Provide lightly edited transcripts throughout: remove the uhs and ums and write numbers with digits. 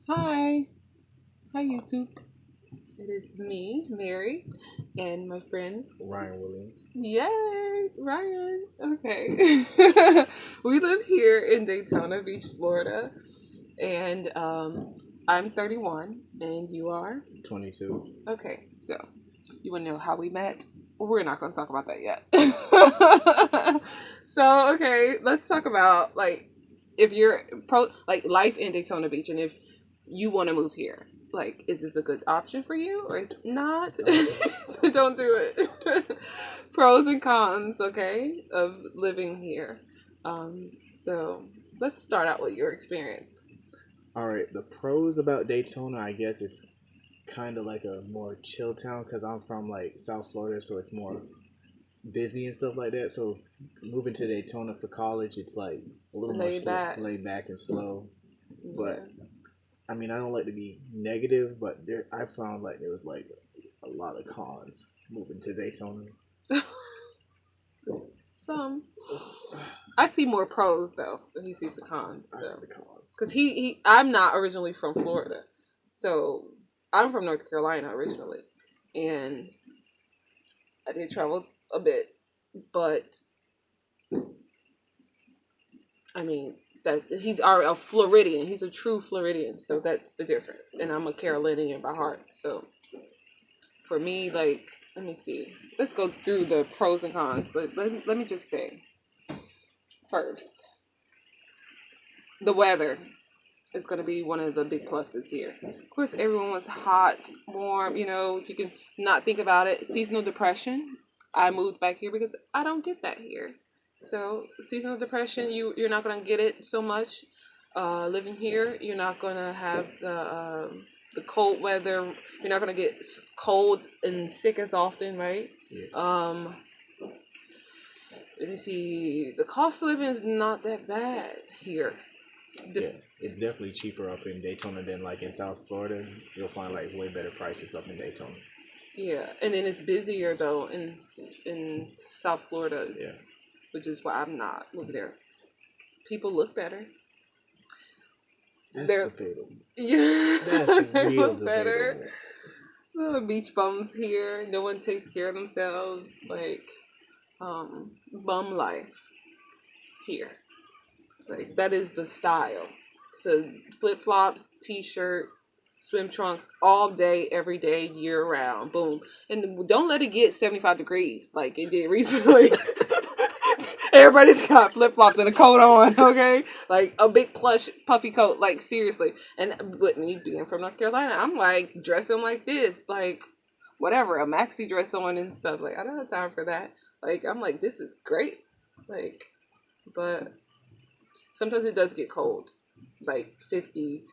Hi. Hi, YouTube. It is me, Mary, and my friend. Ryan Williams. Yay, Ryan. Okay. We live here in Daytona Beach, Florida, and I'm 31, and you are? 22. Okay, so you want to know how we met? We're not going to talk about that yet. So, okay, let's talk about if you're life in Daytona Beach, and if you want to move here. Like, is this a good option for you or is it not? Don't do it. Pros and cons, okay, of living here. Um, so let's start out with your experience. All right, the pros about Daytona, I guess it's kind of like a more chill town because I'm from like South Florida, so it's more busy and stuff like that. So moving to Daytona for college, it's like a little more Lay back. laid back and slow. But Yeah. I mean, I don't like to be negative, but I found like there was like a lot of cons moving to Daytona. Some. I see more pros though than he sees the cons. I So, see the cons. because I'm not originally from Florida, so I'm from North Carolina originally, and I did travel a bit, but I mean that he's a Floridian. He's a true Floridian, so that's the difference. And I'm a Carolinian by heart, so for me, like, let me see. Let's go through the pros and cons. Let me just say first, the weather is going to be one of the big pluses here. Of course, everyone wants hot, warm. You can not think about it. Seasonal depression. I moved back here because I don't get that here. So seasonal depression, you're not going to get it so much. Living here, you're not going to have the cold weather. You're not going to get cold and sick as often, right? Yeah. Let me see. The cost of living is not that bad here. Yeah, it's definitely cheaper up in Daytona than like in South Florida. You'll find like way better prices up in Daytona. Yeah, and then it's busier though in South Florida, Yeah, which is why I'm not moving there. People look better. that's They're debatable. yeah, That's they real look better. debatable. Beach bums here. No one takes care of themselves. Like bum life here. Like that is the style. So flip flops, t-shirt, swim trunks all day, every day, year round. Boom. And don't let it get 75 degrees like it did recently. Everybody's got flip flops and a coat on, okay? Like a big plush puffy coat, like seriously. And with me being from North Carolina, I'm like dressing like this, like whatever, a maxi dress on and stuff. Like I don't have time for that. Like I'm like, this is great. Like, but sometimes it does get cold, like 50s,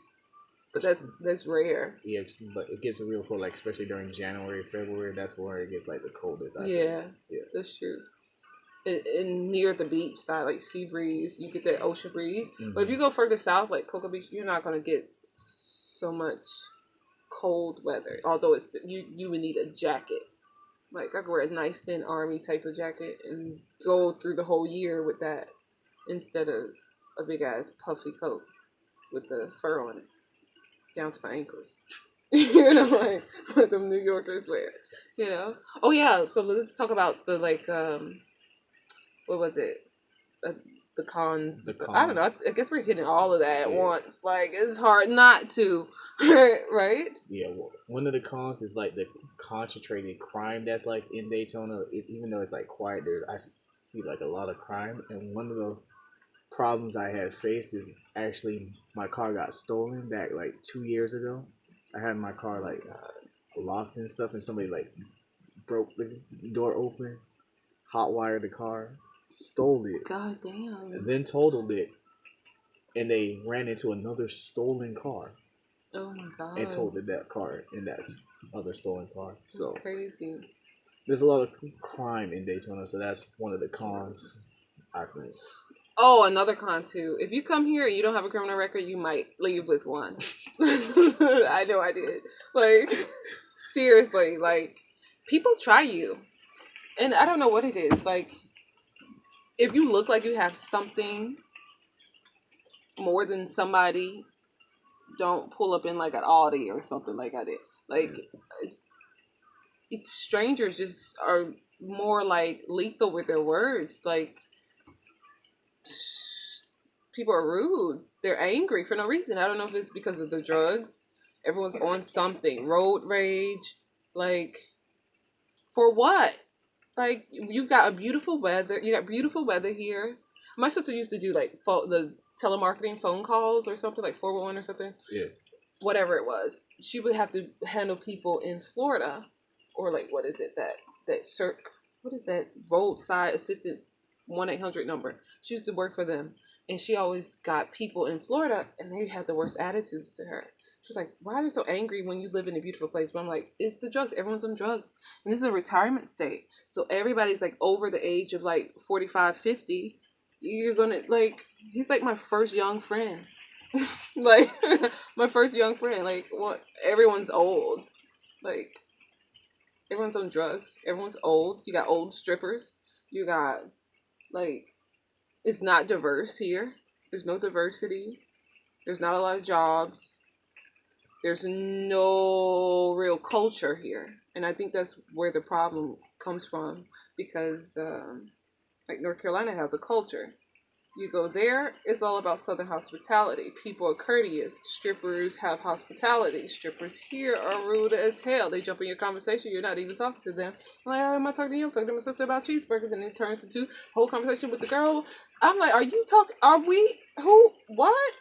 but that's rare. Yeah, but it gets real cold, like especially during January, February. That's where it gets like the coldest. I think. Yeah, Yeah. that's true. And near the beach side, like sea breeze, you get that ocean breeze. But if you Mm-hmm. go further south, like Cocoa Beach, you're not gonna get so much cold weather. Although you would need a jacket. Like I could wear a nice thin army type of jacket and go through the whole year with that instead of a big ass puffy coat with the fur on it down to my ankles. Like what them New Yorkers wear. Oh yeah, so let's talk about the what was it? Uh, the cons. The I don't know. cons. I guess we're hitting all of that at Yeah. once. Like it's hard not to, right? Yeah, well, one of the cons is like the concentrated crime that's like in Daytona. Even though it's like quiet, see like a lot of crime. And one of the problems I had faced is actually my car got stolen back like 2 years ago. I had my car like locked and stuff, and somebody like broke the door open, hot wired the car, stole it, God damn. and then totaled it, and they ran into another stolen car Oh my god. and totaled that car in that other stolen car. That's So crazy. there's a lot of crime in Daytona, so that's one of the cons, I think. Oh, another con too. If you come here and you don't have a criminal record, you might leave with one. I know I did. Like seriously, like people try you. And I don't know what it is. Like if you look like you have something more than somebody, don't pull up in like an Audi or something like I did. Like strangers just are more like lethal with their words. Like people are rude. They're angry for no reason. I don't know if it's because of the drugs. Everyone's on something. Road rage. Like for what? Like you got a beautiful weather. You got beautiful weather here. My sister used to do like the telemarketing phone calls or something like 411 or something. Yeah. Whatever it was, she would have to handle people in Florida, or like what is it that what is that roadside assistance 1-800 number? She used to work for them, and she always got people in Florida, and they had the worst attitudes to her. She was like, "Why are you so angry when you live in a beautiful place?" But I'm like, "It's the drugs. Everyone's on drugs, and this is a retirement state, so everybody's like over the age of like 45, 50. You're gonna like." He's like my first young friend. Like my first young friend. Like what? Everyone's old. Like everyone's on drugs. Everyone's old. You got old strippers. You got like it's not diverse here. There's no diversity. There's not a lot of jobs. There's no real culture here, and I think that's where the problem comes from because like North Carolina has a culture. You go there, it's all about Southern hospitality. People are courteous. Strippers have hospitality. Strippers here are rude as hell. They jump in your conversation. You're not even talking to them. Like, oh, am I talking to you? I'm talking to my sister about cheeseburgers. And it turns into whole conversation with the girl. I'm like, are we, who, what?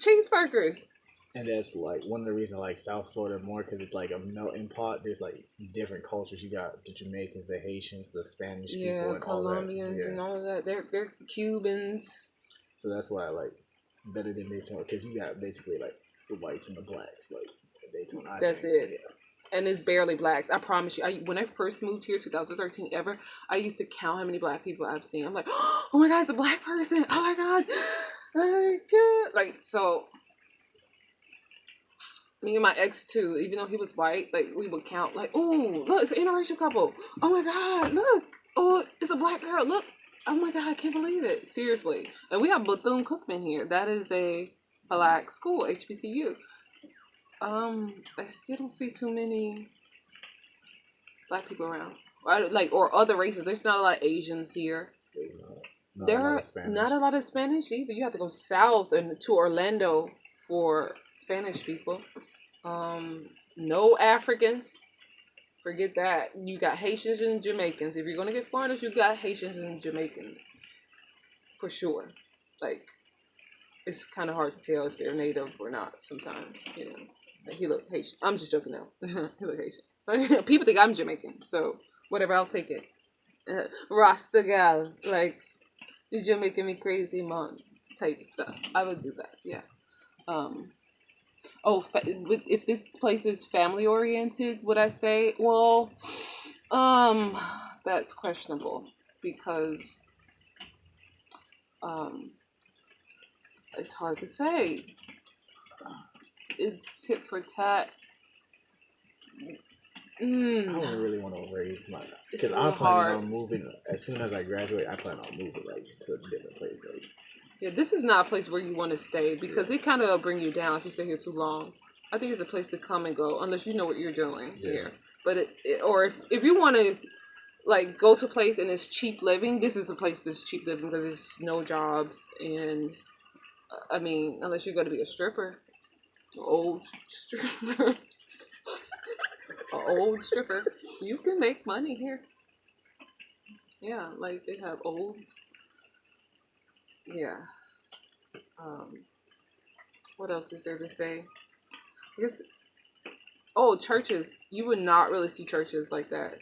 Cheeseburgers. And that's like one of the reasons I like South Florida more because it's like a melting pot. There's like different cultures. You got the Jamaicans, the Haitians, the Spanish people, and Colombians all that. And all of that. They're Cubans. So that's why I like better than Daytona because you got basically like the whites and the blacks like Daytona. That's it. Yeah. And it's barely blacks. I promise you. When I first moved here, 2013 ever, I used to count how many black people I've seen. I'm like, oh my God, it's a black person. Oh my God. Like, so me and my ex too, even though he was white, like we would count like, oh, look, it's an interracial couple. Oh my God, look. Oh, it's a black girl. Look. Oh my God, I can't believe it. Seriously. And we have Bethune-Cookman here. That is a black school, HBCU. I still don't see too many black people around. Or other races. There's not a lot of Asians here. There are not a lot of Spanish either. You have to go south and to Orlando for Spanish people. No Africans. Forget that. You got Haitians and Jamaicans. If you're gonna get foreigners, you got Haitians and Jamaicans. For sure. Like, it's kind of hard to tell if they're native or not sometimes, you know. Like, he look Haitian. I'm just joking now. He look Haitian. People think I'm Jamaican, so whatever, I'll take it. Rasta gal. Like, you're making me crazy, man. Type stuff. I would do that, yeah. If this place is family oriented, would I say? Well, that's questionable because it's hard to say. It's tit for tat. I don't really want to raise my because I'm planning on moving as soon as I graduate. I plan on moving like to a different place. Like, yeah, this is not a place where you want to stay because it kind of bring you down if you stay here too long. I think it's a place to come and go unless you know what you're doing here. But if you want to like go to a place and it's cheap living, this is a place that's cheap living because there's no jobs and I mean unless you're going to be a stripper, old stripper, an old stripper, you can make money here. Yeah, like they have old. Yeah. What else is there to say? I guess. Oh, churches. You would not really see churches like that.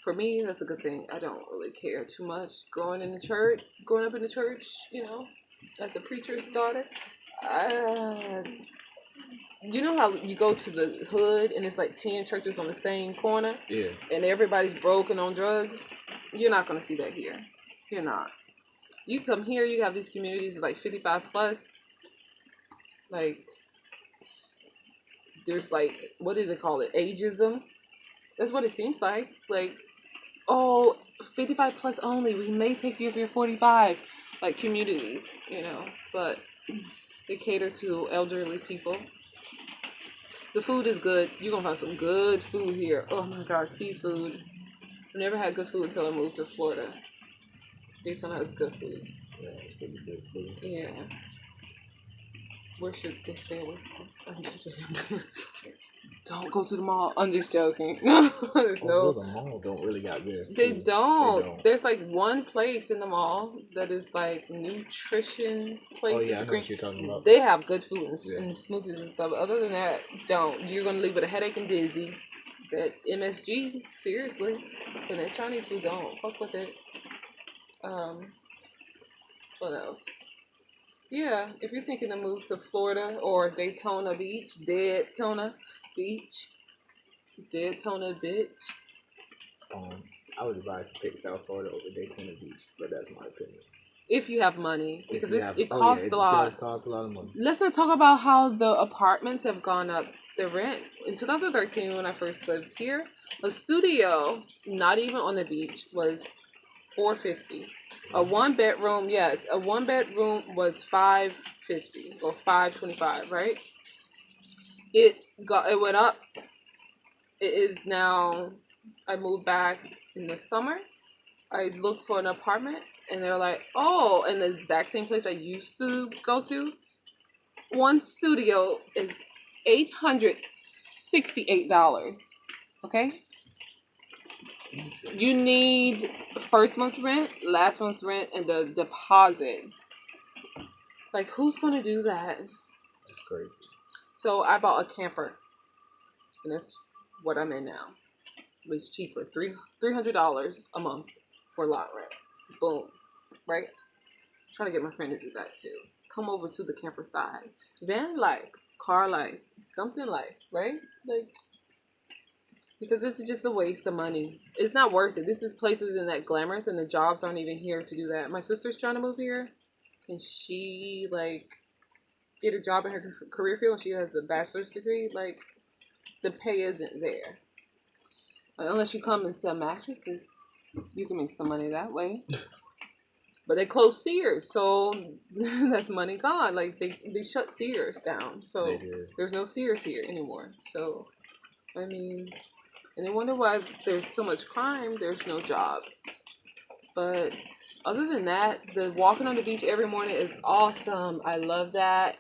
For me, that's a good thing. I don't really care too much growing up in the church, you know, as a preacher's daughter. You know how you go to the hood and it's like 10 churches on the same corner? Yeah. And everybody's broken on drugs? You're not going to see that here. You're not. You come here, you have these communities like 55 plus. Like, there's like, what do they call it? Ageism? That's what it seems like. Like, oh, 55 plus only. We may take you if you're 45. Like communities, you know. But They cater to elderly people. The food is good. You're gonna find some good food here. Oh my god, seafood. I never had good food until I moved to Florida. Daytona has good food. Yeah, it's pretty good food. Yeah. Where should they stay away from? I'm just joking. Don't go to the mall. I'm just joking. There's Although no. the mall don't really got good food. They don't. They don't. There's like one place in the mall that is like nutrition place. Oh yeah, I know what you're talking about. They have good food and, Yeah. and smoothies and stuff. Other than that, don't. You're gonna leave with a headache and dizzy. That MSG, seriously. But that Chinese food, don't fuck with it. What else? Yeah, if you're thinking to move to Florida or Daytona Beach, Daytona Beach, Daytona Beach. I would advise to pick South Florida over Daytona Beach, but that's my opinion. If you have money, because it oh, costs yeah, a lot. It does cost a lot of money. Let's not talk about how the apartments have gone up. The rent in 2013, when I first lived here, a studio, not even on the beach, was $450. A one bedroom, yes, a one bedroom was $550 or $525, right? It went up. It is now. I moved back in the summer. I looked for an apartment, and they're like, "Oh," in the exact same place I used to go to. One studio is $868. Okay. You need first month's rent, last month's rent, and the deposit. Like, who's gonna do that? That's crazy. So I bought a camper, and that's what I'm in now. It's cheaper, $300 a month for lot rent. Boom, right? I'm trying to get my friend to do that too. Come over to the camper side. Van life, car life, something life, right? Like. Because this is just a waste of money. It's not worth it. This is places in that glamorous, and the jobs aren't even here to do that. My sister's trying to move here. Can she, like, get a job in her career field? She has a bachelor's degree. Like, the pay isn't there. Unless you come and sell mattresses, you can make some money that way. But they closed Sears, so that's money gone. Like, they shut Sears down. So there's no Sears here anymore. So, I mean... And they wonder why there's so much crime, there's no jobs. But other than that, the walking on the beach every morning is awesome. I love that.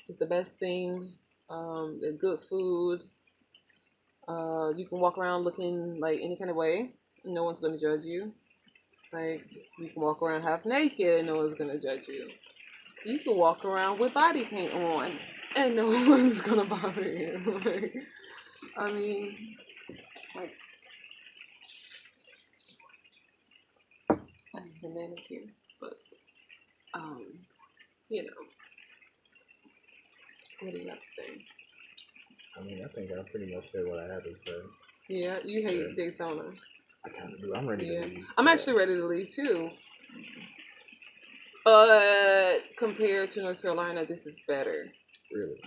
It's the best thing. The good food. You can walk around looking like any kind of way. No one's going to judge you. Like, you can walk around half naked and no one's going to judge you. You can walk around with body paint on and no one's going to bother you. Like, I mean... Like, I need a manicure, but, you know, what do you have to say? I mean, I think I pretty much said what I had to say. Yeah, you hate Daytona. I kind of do. I'm ready to leave. I'm actually ready to leave, too. But compared to North Carolina, this is better. Really?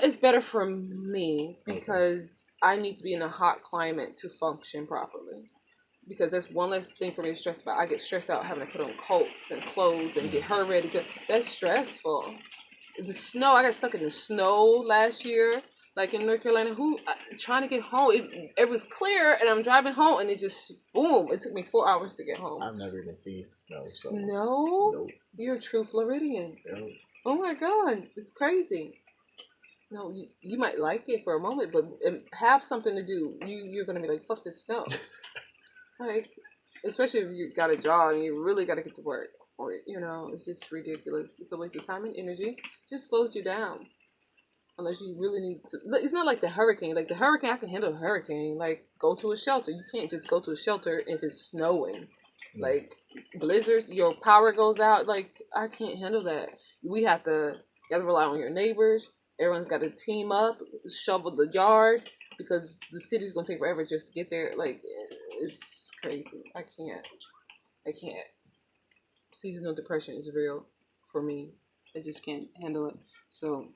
It's better for me because I need to be in a hot climate to function properly. Because that's one less thing for me to stress about. I get stressed out having to put on coats and clothes and get her ready. That's stressful. The snow, I got stuck in the snow last year, like in North Carolina. Trying to get home, it was clear, and I'm driving home, and it just, boom, it took me 4 hours to get home. I've never even seen snow. So. Snow? Nope. You're a true Floridian. Nope. Oh my God, it's crazy. No, you might like it for a moment, but have something to do. You're going to be like, fuck this snow. Like, especially if you got a job and you really got to get to work. Or, it's just ridiculous. It's a waste of time and energy. Just slows you down. Unless you really need to. It's not like the hurricane. Like, the hurricane, I can handle a hurricane. Like, go to a shelter. You can't just go to a shelter if it's snowing. Like, blizzards, your power goes out. Like, I can't handle that. You have to rely on your neighbors. Everyone's got to team up, shovel the yard, because the city's going to take forever just to get there. Like, it's crazy. I can't. Seasonal depression is real for me. I just can't handle it. So,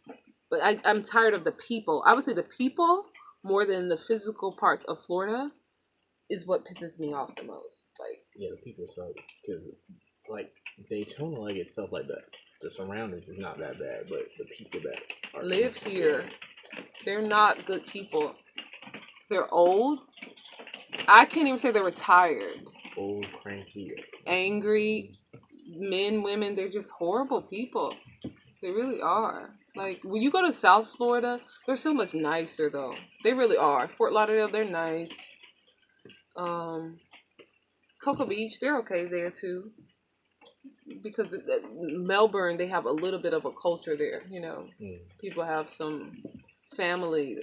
but I'm tired of the people. I would say the people, more than the physical parts of Florida, is what pisses me off the most. Like, yeah, the people suck. Because, like, Daytona, like, it's stuff like that. the surroundings is not that bad, but the people that are live here, they're not good people. They're old. I can't even say they're retired. Old, cranky, Angry men, women, they're just horrible people. They really are. Like, when you go to South Florida, they're so much nicer, though. They really are. Fort Lauderdale, they're nice. Cocoa Beach, they're okay there, too. Because Melbourne, they have a little bit of a culture there, you know. People have some family,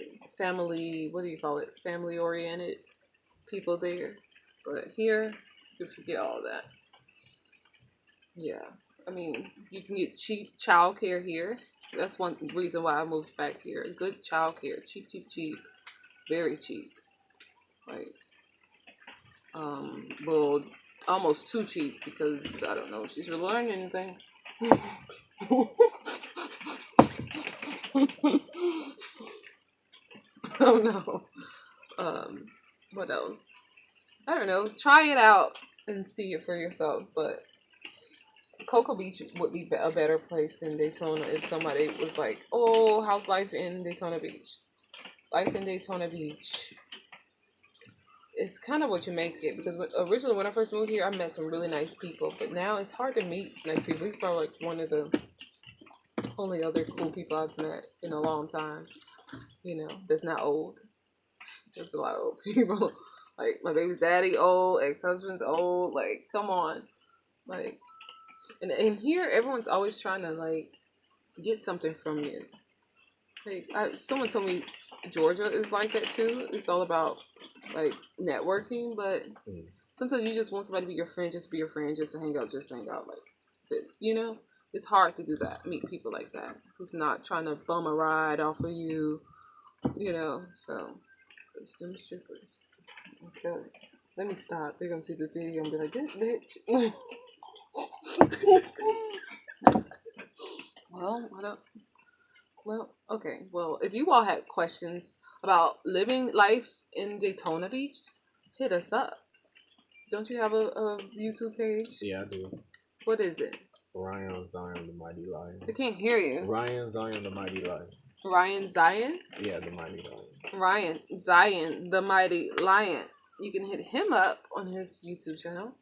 what do you call it? Family-oriented people there. But here, you forget all that. Yeah. I mean, you can get cheap childcare here. That's one reason why I moved back here. Good childcare. Cheap, cheap, cheap. Very cheap. Like, well, almost too cheap because I don't know if she's really learning anything. Oh no. What else? I don't know. Try it out and see it for yourself. But Cocoa Beach would be a better place than Daytona if somebody was like, "Oh, how's life in Daytona Beach?" Life in Daytona Beach, it's kind of what you make it. Because originally, when I first moved here, I met some really nice people. But now it's hard to meet nice people. He's probably like one of the only other cool people I've met in a long time. You know, that's not old. There's a lot of old people. Like, my baby's daddy old, ex-husband's old. Like, come on. Like, and here, everyone's always trying to, like, get something from you. Like, someone told me Georgia is like that, too. It's all about, like, networking, but sometimes you just want somebody to be your friend, just to be your friend, just to hang out, like this, you know? It's hard to do that, meet people like that, who's not trying to bum a ride off of you, you know? So, it's them strippers. Okay. Let me stop. They're gonna see the video and be like, this bitch. Well, what up? Well, okay. Well, if you all had questions about living life in Daytona Beach, hit us up. Don't you have a YouTube page? Yeah, I do. What is it? Ryan Zion, the Mighty Lion. I can't hear you. Ryan Zion, the Mighty Lion. Ryan Zion? Yeah, the Mighty Lion. Ryan Zion, the Mighty Lion. You can hit him up on his YouTube channel.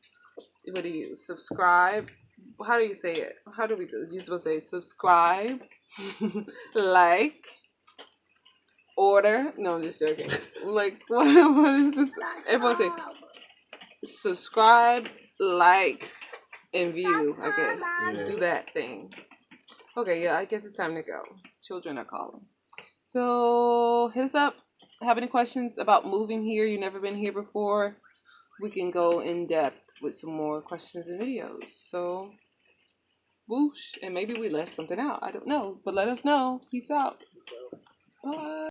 What do you subscribe? How do you say it? How do we do this? You're supposed to say subscribe, like, order. No, I'm just joking. Like, what is this? Everyone say subscribe, like, and view, I guess. Yeah. Do that thing. Okay, yeah, I guess it's time to go. Children are calling. So, hit us up. Have any questions about moving here? You've never been here before? We can go in depth with some more questions and videos. So, whoosh. And maybe we left something out. I don't know. But let us know. Peace out. Bye.